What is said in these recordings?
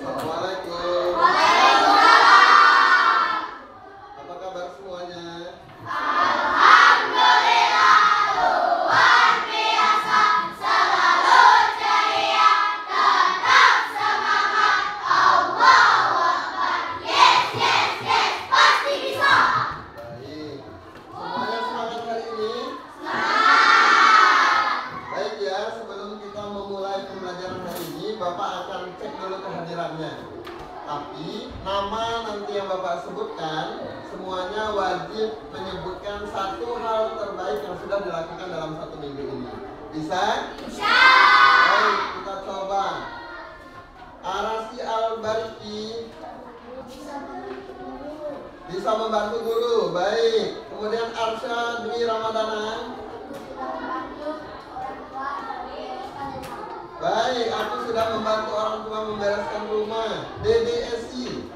Assalamualaikum. Apa kabar semuanya? Alhamdulillah, luar biasa, selalu ceria, tetap semangat, Allahu Akbar. Yes, yes, yes, pasti bisa. Baik. Semuanya semangat hari ini? Baik ya, sebelum kita memulai pembelajaran hari ini, Bapak akan cek dulu kehadirannya. Tapi nama nanti yang Bapak sebutkan, semuanya wajib menyebutkan satu hal terbaik yang sudah dilakukan dalam 1 minggu ini. Bisa? Bisa. Baik, kita coba. Arasi Al-Bariki bisa membantu guru. Baik. Kemudian Arsya Dwi Ramadana. Baik, aku sudah membantu orang tua membereskan rumah. DDSI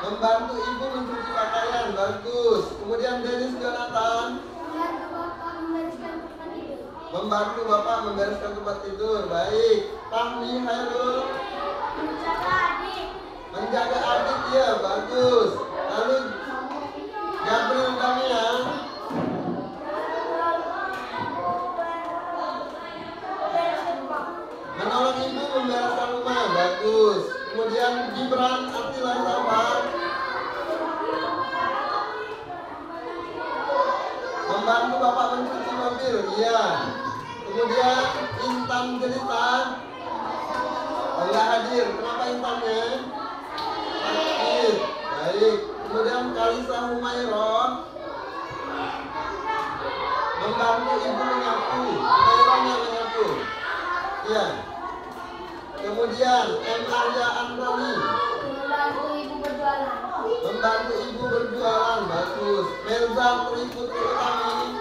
membantu ibu mencuci pakaian. Bagus. Kemudian Dennis Jonathan membantu bapak membereskan tempat tidur. Baik. Fahmi Hairul menjaga adik. Ya, bagus. Lalu Gabriel Damian menolong ibu membereskan rumah. Bagus. Kemudian Gibran Atila Safar membantu bapak mencuci mobil. Iya. Kemudian Intan Jelita enggak hadir. Kenapa Intannya? Sakit. Baik. Kemudian Kalisa Humayroh membantu ibu menyapu. Humayrohnya menyapu. Iya. Kemudian M. Arya Antoni Membantu ibu berjualan. membantu ibu berjualan. Bagus. Melza Triputri Utami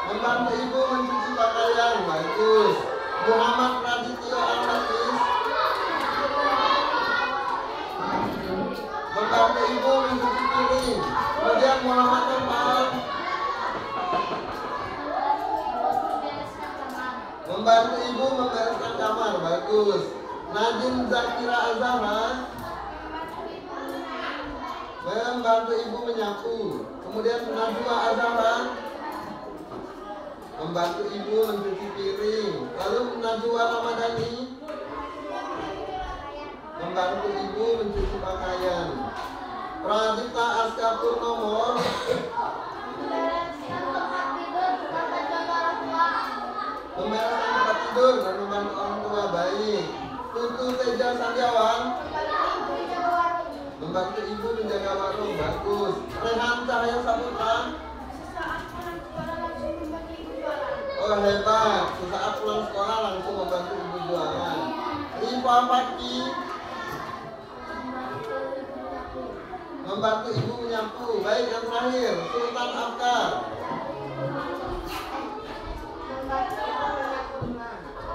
membantu ibu mencuci pakaian. Bagus. Muhammad Radityo Al-Hafiz membantu ibu mencuci piring. Kemudian Muhammad Kemal membantu ibu membereskan kamar. Bagus. Nadine Zakira Azhara membantu ibu menyapu. Kemudian Najwa Azhara membantu ibu mencuci piring. Lalu Najwa Ramadhani membantu ibu mencuci pakaian. Pradipta Aska Purnomo membereskan tempat tidur dan membantu orang tua. Baik. Tutu Teja Sandiawan membantu ibu menjaga warung. Bagus. Rehan Cahaya Saputra, oh hebat, sesaat pulang sekolah langsung membantu ibu jualan. Rifa Fakki membantu ibu menyapu. Baik, yang terakhir Sultan Afkar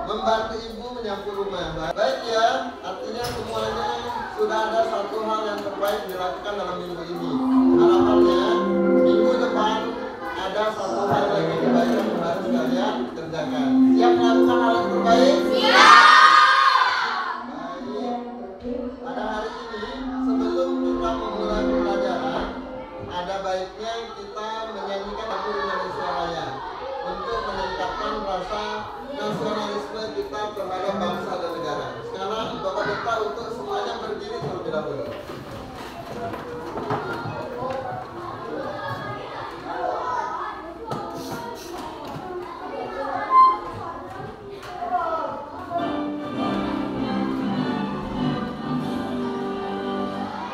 membantu ibu menyapu rumah. Baik ya, artinya semuanya sudah ada satu hal yang terbaik dilakukan dalam minggu ini. Harapannya minggu depan ada satu hal lagi yang terbaik yang harus kalian kerjakan. Siap melakukan hal yang terbaik? Siap. Baik. Pada hari ini sebelum kita memulai pelajaran, ada baiknya kita menyanyikan lagu Indonesia Raya untuk meningkatkan rasa nasionalisme kita terhadap bangsa dan negara. Sekarang Bapak minta untuk semuanya berdiri terlebih dahulu.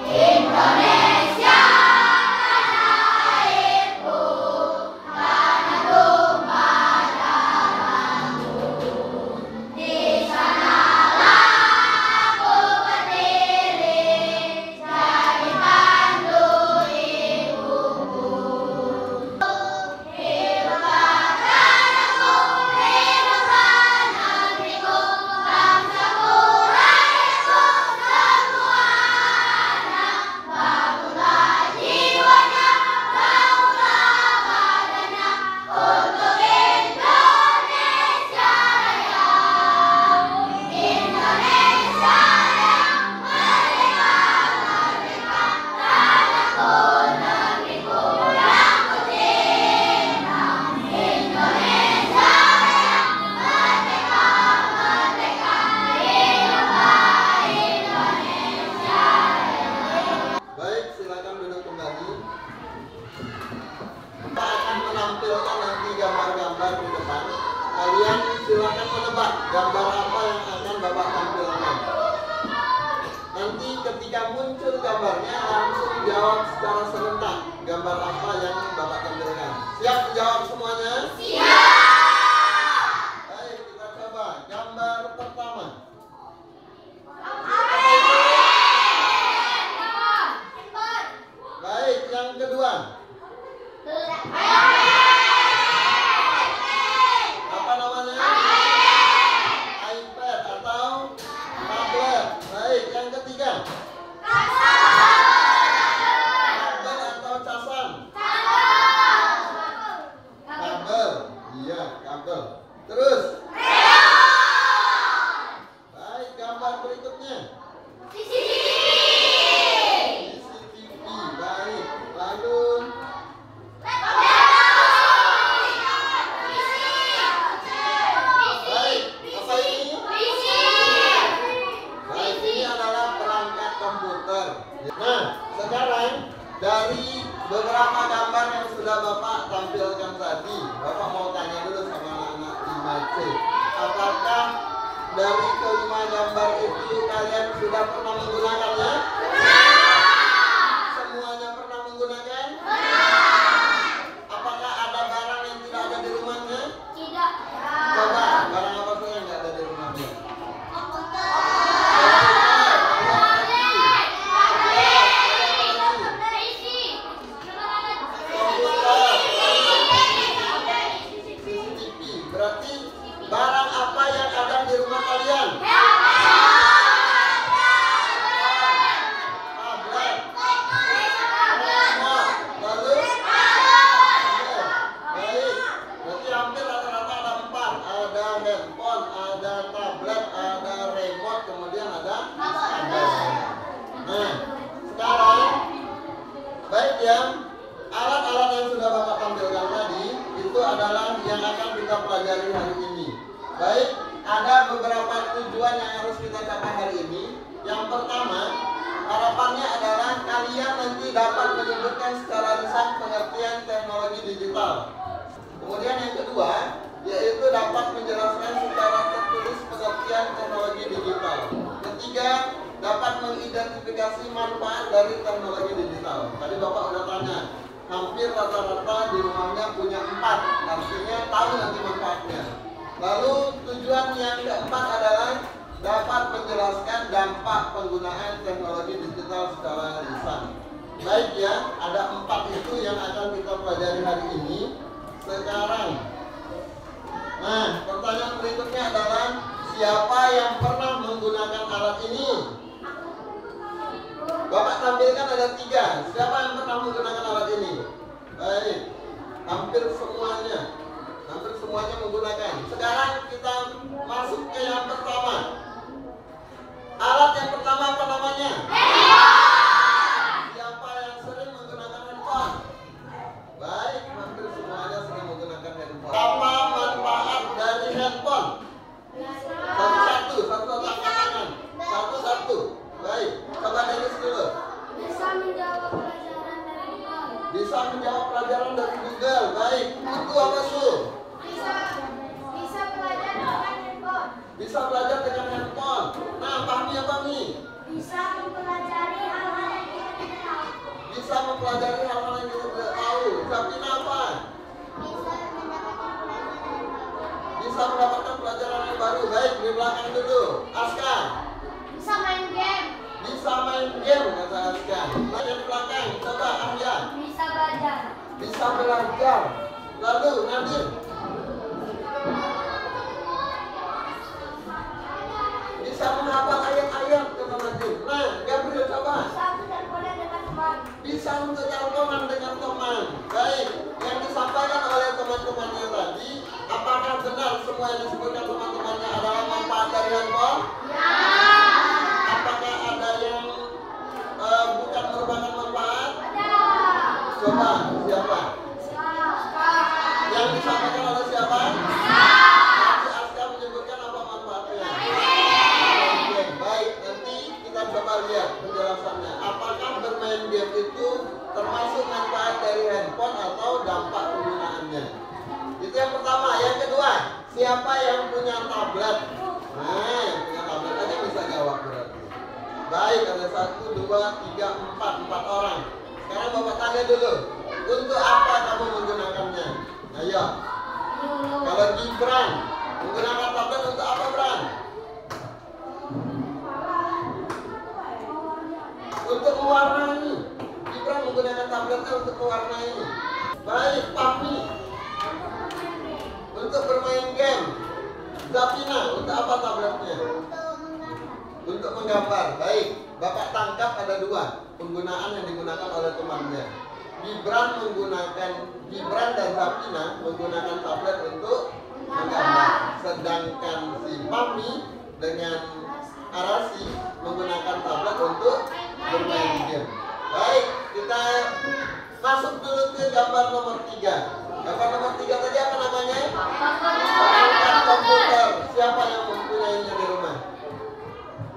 Indonesia tanah airku, tanah tumpah darahku. Di sanalah aku berdiri, jadi pandu silakan menebak gambar apa yang akan Bapak tampilkan. Nanti ketika muncul gambarnya langsung jawab secara serentak gambar apa yang Bapak tampilkan. Siap menjawab semuanya? Siap. Baik, kita coba gambar pertama. Baik, yang kedua. Apa namanya? iPad atau tablet. Baik, yang ketiga. Kabel atau casan? Kabel. Iya, kabel. Terus. Baik, gambar berikutnya. CCTV. Baik. Lalu baik, apa ini? Baik, ini adalah perangkat komputer. Nah, sekarang dari beberapa gambar yang sudah Bapak tampilkan tadi, Bapak mau tanya dulu sama anak-anak di MAC. Apakah dari kelima gambar itu kalian sudah pernah menggunakannya? Semuanya pernah menggunakan? Apakah ada barang yang tidak ada di rumahnya? Coba, barang apa saja yang nggak ada di rumahnya? CCTV. Berarti barang apa yang ada di rumah kalian? Tablet, remote, lalu baik. Berarti hampir rata-rata ada 4. Ada handphone, ada tablet, ada remote, kemudian ada tablet. Nah, sekarang baik ya. Alat-alat yang sudah Bapak tampilkan tadi itu adalah yang akan kita pelajari hari ini. Baik, ada beberapa tujuan yang harus kita capai hari ini. Yang pertama, harapannya adalah kalian nanti dapat menyebutkan secara lisan pengertian teknologi digital. Kemudian yang kedua, yaitu dapat menjelaskan secara tertulis pengertian teknologi digital. Ketiga, dapat mengidentifikasi manfaat dari teknologi digital. Tadi Bapak udah tanya, hampir rata-rata di rumahnya punya 4, artinya tahu nanti manfaatnya. Lalu tujuan yang keempat adalah dapat menjelaskan dampak penggunaan teknologi digital secara lisan. Baik ya, ada 4 itu yang akan kita pelajari hari ini. Sekarang, nah pertanyaan berikutnya adalah siapa yang pernah menggunakan alat ini? Bapak tampilkan ada 3. Siapa yang pernah menggunakan alat ini? Baik, hampir semuanya menggunakan. Sekarang kita masuk ke yang pertama. Alat yang pertama apa namanya? Siapa yang sering menggunakan handphone? Baik, hampir semuanya sering menggunakan handphone. Apa manfaat dari handphone? Satu-satu angkat tangan. Satu-satu. Baik, coba Dennis dulu. Bisa menjawab pelajaran dari Google. Bisa menjawab pelajaran dari Google. Baik, itu apa tuh? Bisa belajar dengan handphone. Bisa belajar dengan handphone. Nah, Fahmi apa nih? Bisa mempelajari hal-hal yang kita tidak tahu. Bisa mempelajari hal-hal yang kita tidak tahu. Sabina apa? Bisa mendapatkan pelajaran yang baru. Bisa mendapatkan pelajaran yang baru. Baik, di belakang dulu. Aska. Bisa main game. Bisa main game, kata Aska. Nah, yang di belakang, coba Ahya. Bisa belajar. Bisa belajar. Lalu Nadir. Bisa menghafal ayat-ayat, kata Nadir. Nah, Gabriel coba. Bisa bertelpon dengan teman. Bisa untuk teleponan dengan teman. Baik, yang disampaikan oleh teman-temannya tadi, apakah benar semua yang disebutkan teman-temannya adalah manfaat dari handphone? Ya. Apakah ada yang bukan merupakan manfaat? Ada. Coba, siapa? Siapa? Yang disampaikan oleh siapa? Nanti Aska menyebutkan apa manfaatnya. Oke, baik, nanti kita coba lihat penjelasannya. Apakah bermain game itu termasuk manfaat dari handphone atau dampak penggunaannya? Itu yang pertama. Yang kedua, siapa siapa yang punya tablet? Nah, yang punya tablet aja bisa jawab berarti. Baik, ada 1, 2, 3, 4 orang. Sekarang Bapak tanya dulu, untuk apa kamu menggunakannya? Ayo. Kalau Gibran menggunakan tablet untuk apa, Bran? Untuk mewarnai. Gibran menggunakan tabletnya untuk mewarnai. Baik, Papi untuk bermain game. Zapina untuk apa tabletnya? Untuk menggambar. Baik, Bapak tangkap ada 2 penggunaan yang digunakan oleh temannya. Gibran dan Zapina menggunakan tablet untuk menggambar, sedangkan si Papi dengan Arasi menggunakan tablet untuk bermain game. Baik, kita masuk dulu ke gambar nomor 3. Gambar nomor 3 tadi apa namanya? Perangkat komputer. Siapa yang mempunyainya di rumah?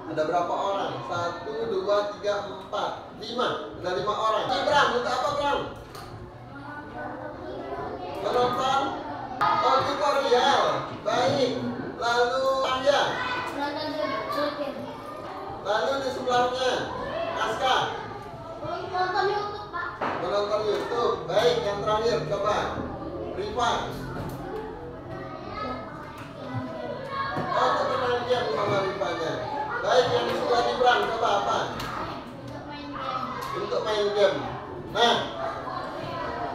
Ada berapa orang? 1, 2, 3, 4, 5. Ada 5 orang. Gibran, untuk apa, Bran? Menonton tutorial. Baik. Lalu Anja. Lalu di sebelahnya Aska. Nonton YouTube, Pak. Menonton YouTube. Baik, yang terakhir coba Rifa. Oh, untuk bermain game sama Rifanya. Baik, yang di sebelah Gibran coba apa? Untuk main game. Nah,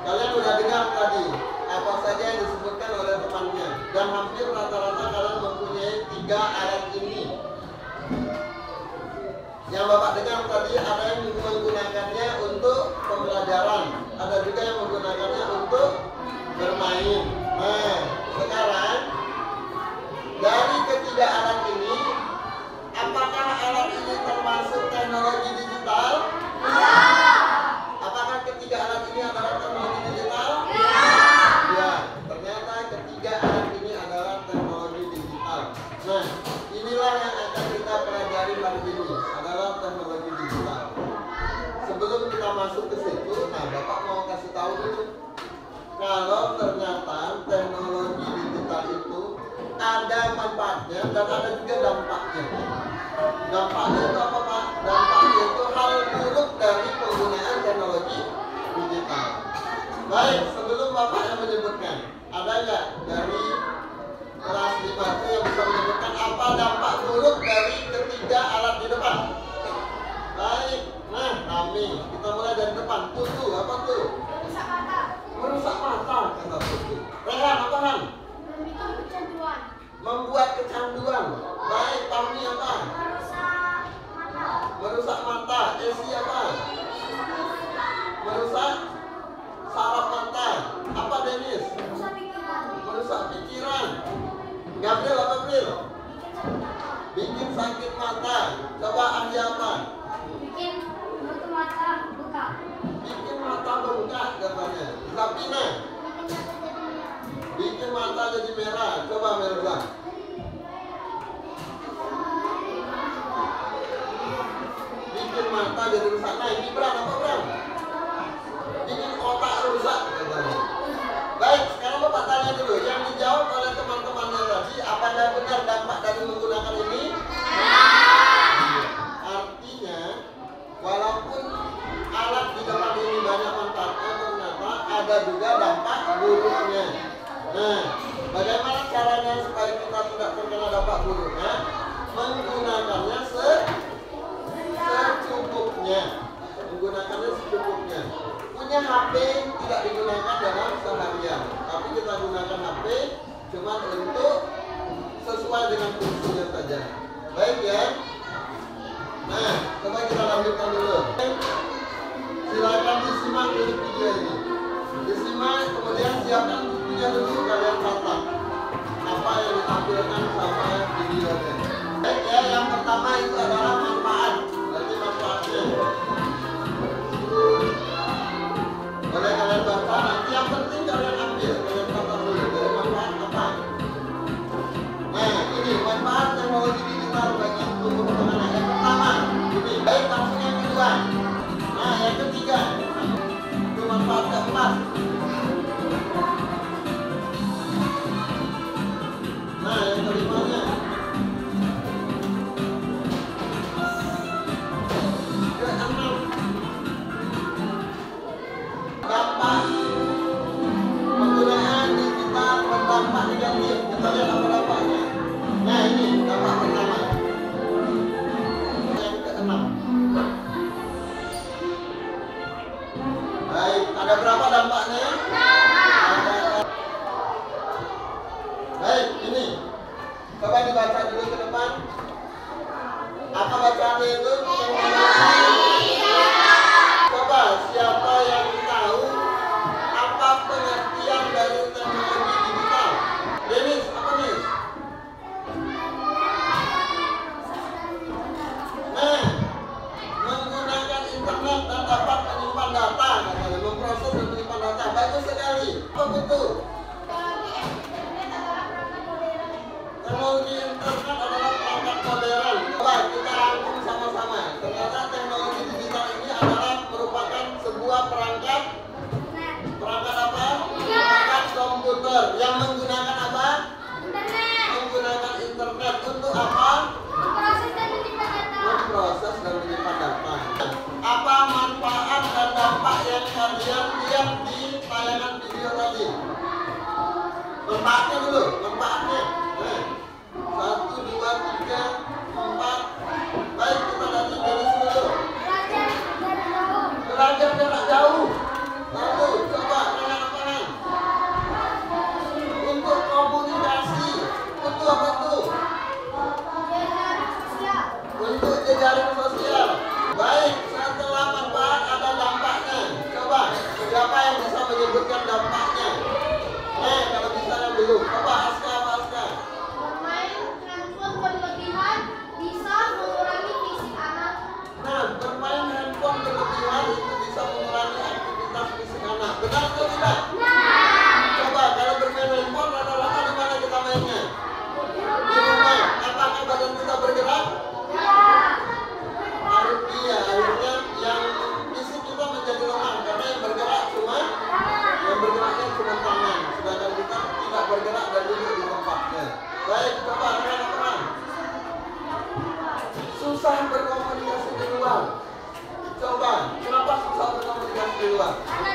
kalian udah dengar tadi apa saja yang disebutkan oleh temannya, dan hampir rata-rata kalian mempunyai 3 alat ini. Yang Bapak dengar tadi ada yang menggunakannya untuk pembelajaran, ada juga yang menggunakannya untuk bermain. Nah, sekarang dari ketiga alat ini, apakah alat ini termasuk teknologi digital? Ya. Apakah ketiga alat ini adalah teknologi digital? Ya. Ternyata ketiga alat ini adalah teknologi digital. Nah, inilah yang akan kita pelajari hari ini, adalah teknologi digital. Sebelum kita masuk ke situ, nah Bapak mau kasih tahu dulu, kalau ternyata teknologi digital itu ada manfaatnya dan ada juga dampaknya. Dampaknya itu apa, Pak? Dampaknya itu hal buruk dari penggunaan teknologi digital. Baik, sebelum Bapak yang menyebutkan, ada nggak dari kelas 5 itu yang bisa menyebutkan apa dampak buruk dari ketiga alat di depan? Baik, nah Rami, kita mulai dari depan. Putu, apa tuh? Merusak mata. Merusak mata, kata Putu. Rehan, apa Han? Membuat kecanduan. Membuat kecanduan. Baik, Pami apa? Merusak mata. Merusak mata. Esi apa? Merusak saraf mata. Apa Denis? Merusak pikiran. Merusak pikiran. Gabriel apa Gabriel? Bikin sakit mata. Coba Andi apa? Bikin menutup mata buka. Bikin mata bengkak katanya. Zapina. Bikin mata jadi merah. Coba Merza. Bikin mata jadi rusak. Nah, Gibran apa Bram? Bikin otak rusak katanya. Baik, sekarang Bapak tanya dulu. Yang dijawab oleh teman-temannya tadi, apakah benar dampak dari menggunakan ini? Artinya, walaupun alat di depan ini banyak manfaatnya, ternyata ada juga dampak buruknya. Nah, bagaimana caranya supaya kita tidak terkena dampak buruknya? Menggunakannya secukupnya. Menggunakannya secukupnya. Punya HP tidak digunakan dalam seharian, tapi kita gunakan HP cuma untuk sesuai dengan fungsinya saja. Baik ya. Nah, coba kita lanjutkan dulu. Silakan disimak dulu video ini. Disimak, kemudian siapkan bukunya dulu, kalian catat apa yang ditampilkan sama videonya. Baik ya, yang pertama itu adalah manfaat. Berarti manfaatnya. Boleh kalian baca, nanti yang penting kalian ambil, kalian catat dulu dari manfaat apa. Nah, ini manfaat teknologi digital bagi tubuh anak. Yang pertama, ini. Baik, langsung yang kedua. Nah, yang ketiga, itu manfaat keempat. Nah, Coba dibaca dulu ke depan. Apa bacaannya itu? Coba siapa yang tahu apa pengertian dari teknologi digital? Denis, apa nih? Nah, menggunakan internet dan dapat menyimpan data, katanya, memproses dan menyimpan data. Bagus sekali. Apa betul? Teknologi internet adalah perangkat modern. Coba kita rangkum sama-sama. Ternyata teknologi digital ini adalah merupakan sebuah perangkat apa? Perangkat komputer yang menggunakan apa? Menggunakan internet untuk apa? Memproses dan menyimpan data. Apa manfaat dan dampak yang kalian lihat di tayangan video tadi? Manfaatnya dulu, manfaatnya. Nah, 1, 2, 3, 4. Baik, kita lihat dari sini dulu. Belajar jarak jauh. Lalu, coba tangan-tangan. Untuk komunikasi. Untuk apa itu? Untuk jejaring sosial. Baik, setelah manfaat ada dampaknya. Coba, siapa yang bisa menyebutkan dampaknya? Nah, kalau bisa yang belum. Coba, Aska, apa Aska? Nah, bermain handphone berlebihan itu bisa mengurangi aktivitas fisik anak. Benar atau tidak? Coba, kalau bermain handphone rata-rata di mana kita mainnya? Di rumah. Apakah badan kita bergerak? Iya, akhirnya yang fisik kita menjadi lemah karena yang bergeraknya cuma tangan, sedangkan kita tidak bergerak dan duduk di tempatnya. Baik, coba rekan-rekan. Susah berkomunikasi di luar. Coba, kenapa susah berkomunikasi di luar? Karena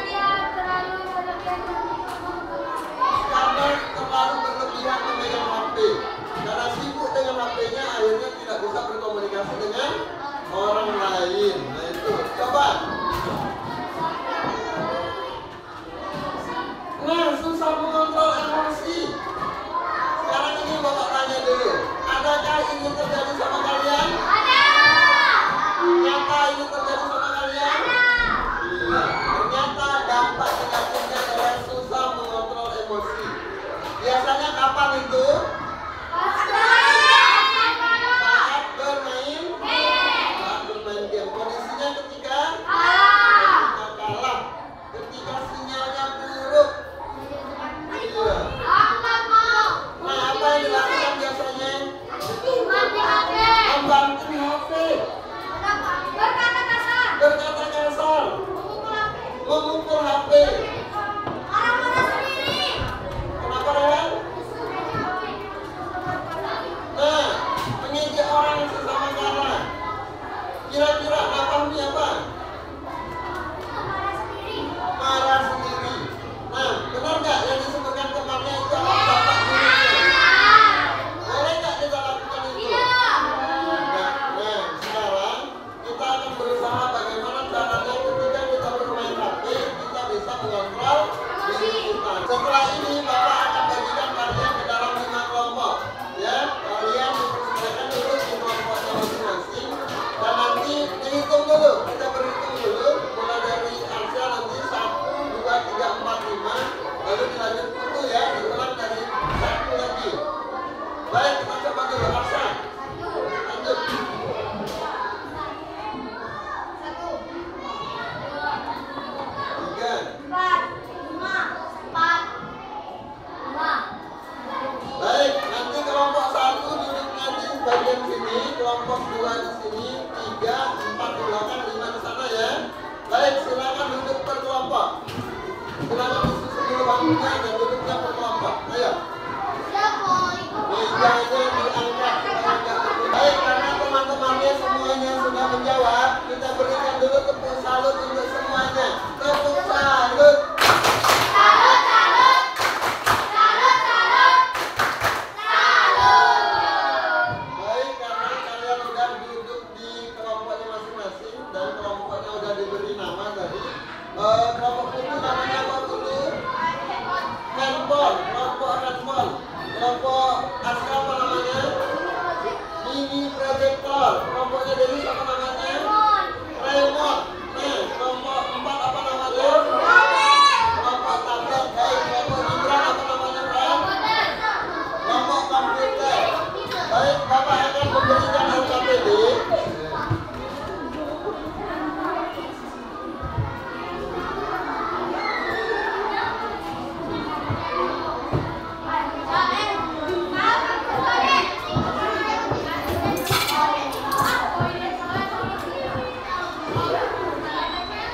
terlalu berlebihan memegang HP. Karena sibuk dengan HP-nya, akhirnya tidak bisa berkomunikasi dengan orang lain. Nah itu, coba. Nah, susah mengontrol emosi. Sekarang ini Bapak tanya dulu, adakah ini terjadi sama kalian? Ada. Nyata ini terjadi sama kalian? Iya. Ternyata dampak negatifnya adalah susah mengontrol emosi. Biasanya kapan itu? Saat bermain game. Kondisinya ketika kalah, ketika sinyalnya buruk. Iya. Nah, apa yang dilakukan biasanya? Membanting HP. Berkata kasar. Memukul HP. Kenapa, Rehan? Nah, mengejek orang yang sesama kalah. Kira-kira dampaknya apa? Marah sendiri. Nah, benar nggak yang disebutkan kemarin itu adalah dampak buruknya? Boleh nggak kita lakukan itu? Nah, sekarang kita akan berusaha bagaimana caranya ketika kita bermain HP, kita bisa mengontrol diri kita. Setelah ini, Bapak akan bagikan kalian ke dalam 5 kelompok. Ya, kalian dipersilakan dulu di kelompoknya masing-masing. Dan nanti dihitung dulu, kita berhitung dulu mulai dari Arsya nanti 1, 2, 3, 4, 5, lalu dilanjut dulu ya, diulang dari 1 lagi. Baik, kita coba dulu Arsya. Lanjut. 3, 4, 5, 4, 5. baik, nanti kelompok 1 duduknya di bagian sini, kelompok 2 di sini, 3, 4 di belakang, 5 di sana ya. Baik, silakan duduk per kelompok. Silakan disusun dulu bangkunya dan duduknya per kelompok. Ayo. Mejanya diangkat supaya nggak berbeda. Baik, karena teman-temannya semuanya sudah menjawab, kita berikan dulu tepuk salut untuk semuanya. Tepuk salut. Baik, karena kalian sudah duduk di kelompoknya masing-masing dan kelompoknya sudah diberi nama tadi. Kelompok itu namanya apa dulu? Handphone. Kelompok handphone. Kelompok Aska apa namanya? Baik, Bapak akan memberikan LKPD.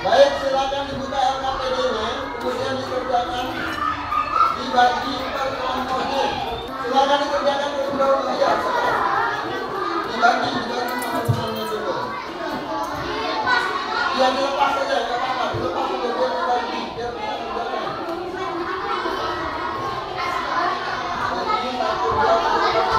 Baik, silakan dibuka LKPD-nya, kemudian dikerjakan, dibagi per kelompoknya. Silakan dikerjakan terlebih dahulu ya. Dibagi sama temannya dulu. Ya dilepas saja, nggak apa-apa. Dilepas saja biar dibagi, biar bisa kerjakan. Bagi 1, 2, 3,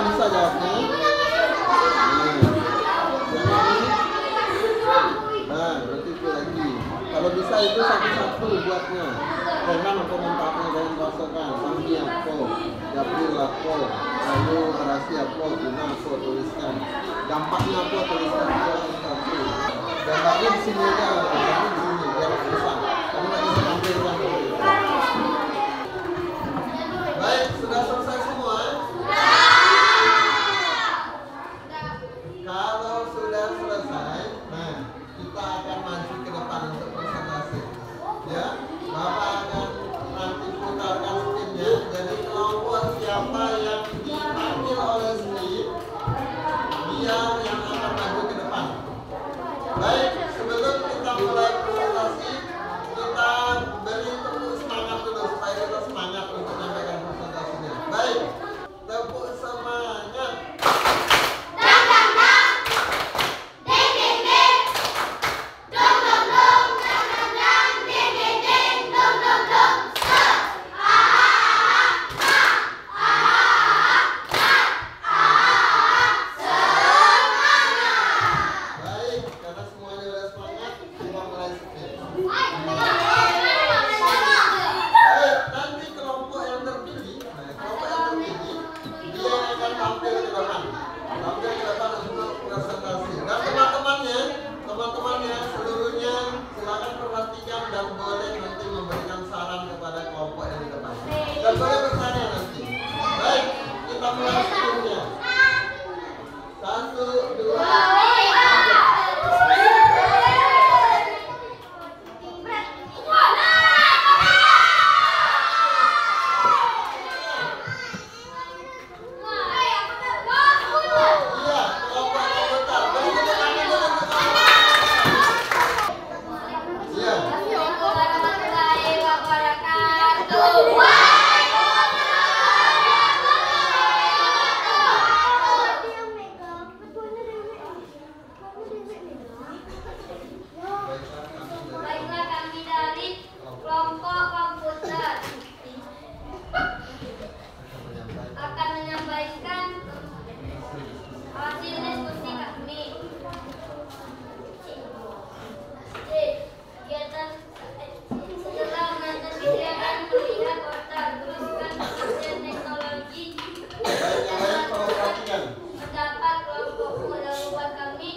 bisa jawabnya. Nah, berarti itu lagi. Kalau bisa itu satu-satu buatnya. Dengan komentarnya dan rasakan. Sambil apa, Gabriel apa, lalu narasi apa, guna apa, tuliskan. Dampaknya apa, tuliskan satu. Dampaknya di sini aja, dampaknya di sini biar bisa. Kamu nggak bisa tampilkan. Baik, sudah selesai semua. Kalau sudah selesai, nah kita akan maju ke depan untuk presentasi. Ya, Bapak akan nanti putarkan screen-nya. Jadi kelompok siapa yang dipanggil oleh screen, dia yang akan maju ke depan. Baik, sebelum kita mulai Baiklah, kami dari kelompok komputer akan menyampaikan hasil diskusi kami. Setelah menonton video dan melihat portal, tuliskan kemudian teknologi pendapat kelompokmu. Jawaban kami,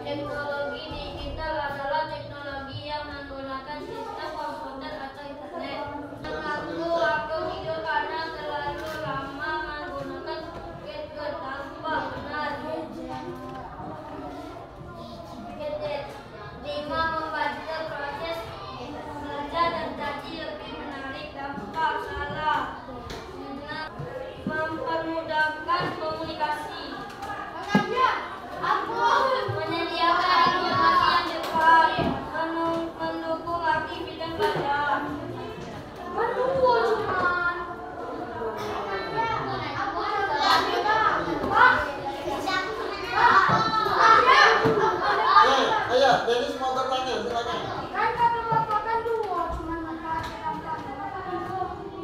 teknologi digital adalah teknologi yang menggunakan sistem komputer atau internet. Aku hidup karena terlalu lama menggunakan gadget tanpa benar. Gadget 5. Membantu proses belajar dan jadi lebih menarik tanpa salah. 6. Mempermudahkan komunikasi. Menyediakan informasi yang cepat. Mendukung aktivitas belajar. Ayo, Dennis mau bertanya, silakan.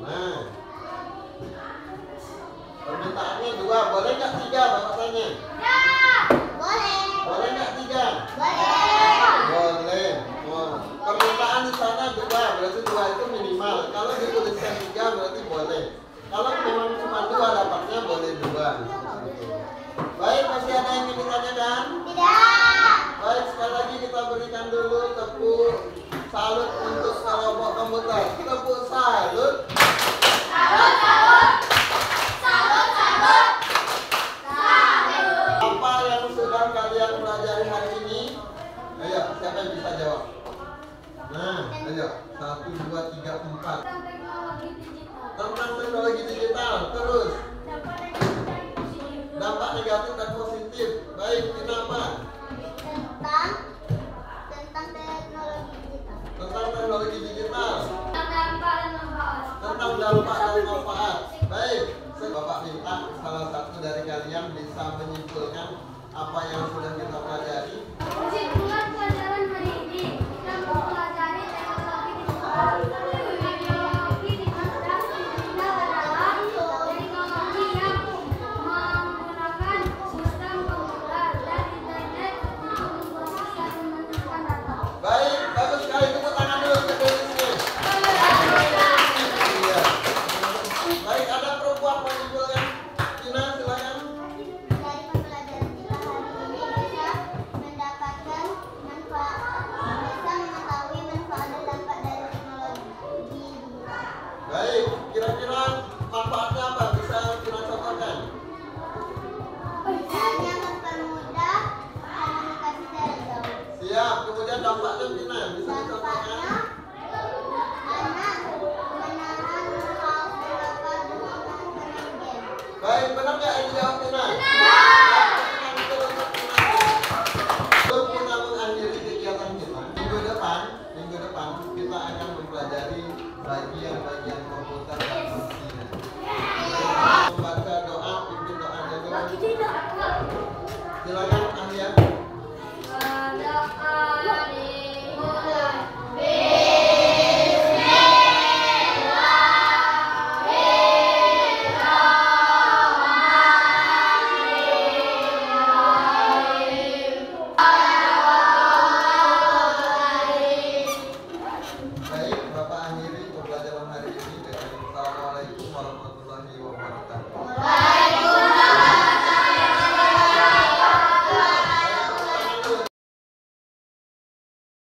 Nah, permintaannya 2, boleh nggak 3 bapak tanya? Boleh nggak 3? Boleh. Oh, permintaan di sana 2, berarti 2 itu minimal. Kalau dituliskan 3 berarti boleh. Kalau memang cuma 2 dapatnya boleh 2. Baik, masih ada yang ingin ditanyakan? Baik, sekali lagi kita berikan dulu tepuk salut untuk kelompok komputer. Tepuk salut. Apa yang sudah kalian pelajari hari ini? Ayo, siapa yang bisa jawab? Nah, ayo. 1, 2, 3, 4. Tentang teknologi digital. Terus. Dampak negatif dan positif. Baik, kenapa? Tentang teknologi digital. Tentang dampak dan manfaat. Baik, Bapak minta salah satu dari kalian bisa menyimpulkan apa yang sudah kita pelajari. Kesimpulan pelajaran hari ini, kita mempelajari teknologi digital. Teknologi digital adalah teknologi yang menggunakan sistem komputer dan internet untuk memproses dan menyimpan data. Baik, bagus sekali. Tepuk tangan dulu untuk Dennisnya. Iya. Baik, ada perempuan mau menyimpulkan? Tina, silakan. Dari pembelajaran kita hari ini bisa mendapatkan manfaat, bisa mengetahui manfaat dan dampak dari teknologi digital. Baik, kira-kira manfaatnya apa? Bisa kita contohkan? Hanya mempermudah komunikasi jarak jauh. Siap, kemudian dampaknya Tina, bisa dicontohkan? Anak menahan haus belakang dengan memainkan game. Baik, benar nggak yang dijawab Tina? Sebelum kita mengakhiri kegiatan kita, minggu depan kita akan mempelajari bagian-bagian komputer dan fungsi